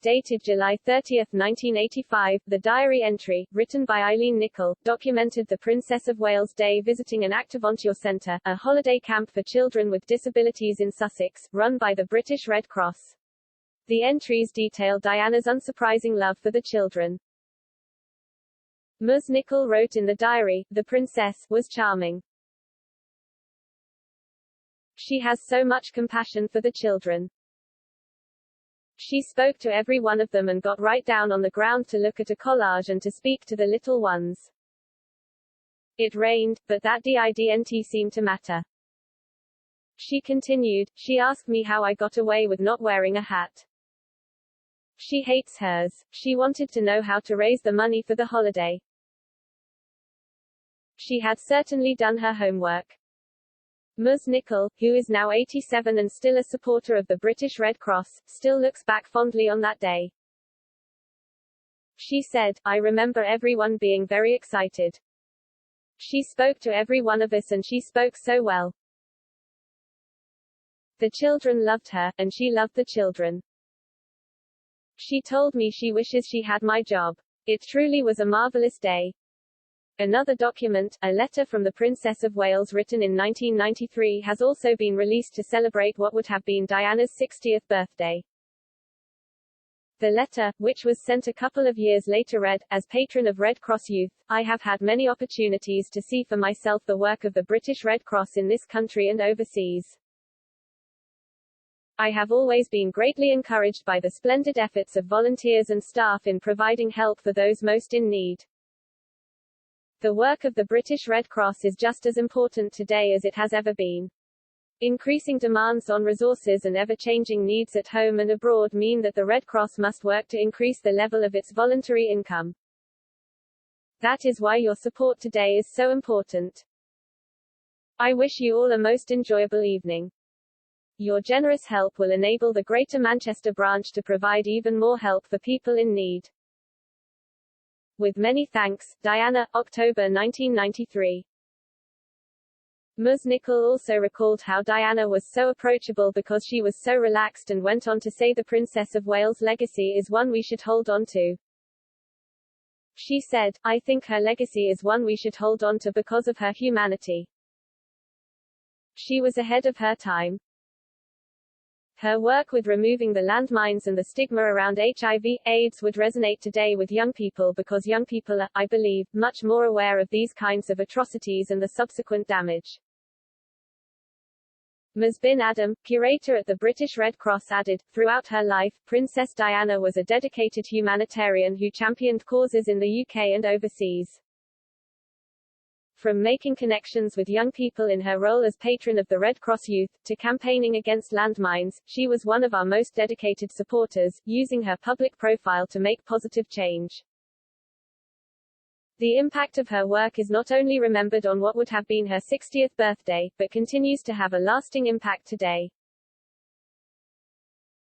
dated July 30, 1985, the diary entry, written by Eileen Nichol, documented the Princess of Wales Day visiting an Activonture Centre, a holiday camp for children with disabilities in Sussex, run by the British Red Cross. The entries detail Diana's unsurprising love for the children. Ms. Nichol wrote in the diary, "The princess was charming. She has so much compassion for the children. She spoke to every one of them and got right down on the ground to look at a collage and to speak to the little ones. It rained, but that didn't seem to matter." She continued, "She asked me how I got away with not wearing a hat. She hates hers. She wanted to know how to raise the money for the holiday. She had certainly done her homework." Ms. Nichol, who is now 87 and still a supporter of the British Red Cross, still looks back fondly on that day. She said, "I remember everyone being very excited. She spoke to every one of us and she spoke so well. The children loved her, and she loved the children. She told me she wishes she had my job. It truly was a marvelous day." Another document, a letter from the Princess of Wales written in 1993, has also been released to celebrate what would have been Diana's 60th birthday. The letter, which was sent a couple of years later, read, "As patron of Red Cross Youth, I have had many opportunities to see for myself the work of the British Red Cross in this country and overseas. I have always been greatly encouraged by the splendid efforts of volunteers and staff in providing help for those most in need. The work of the British Red Cross is just as important today as it has ever been. Increasing demands on resources and ever-changing needs at home and abroad mean that the Red Cross must work to increase the level of its voluntary income. That is why your support today is so important. I wish you all a most enjoyable evening. Your generous help will enable the Greater Manchester branch to provide even more help for people in need. With many thanks, Diana." October 1993. Ms. Nichol also recalled how Diana was so approachable because she was so relaxed, and went on to say the Princess of Wales' legacy is one we should hold on to. She said, "I think her legacy is one we should hold on to because of her humanity. She was ahead of her time. Her work with removing the landmines and the stigma around HIV/AIDS would resonate today with young people because young people are, I believe, much more aware of these kinds of atrocities and the subsequent damage." Ms. Bin Adam, curator at the British Red Cross, added, "Throughout her life, Princess Diana was a dedicated humanitarian who championed causes in the UK and overseas. From making connections with young people in her role as patron of the Red Cross Youth, to campaigning against landmines, she was one of our most dedicated supporters, using her public profile to make positive change. The impact of her work is not only remembered on what would have been her 60th birthday, but continues to have a lasting impact today."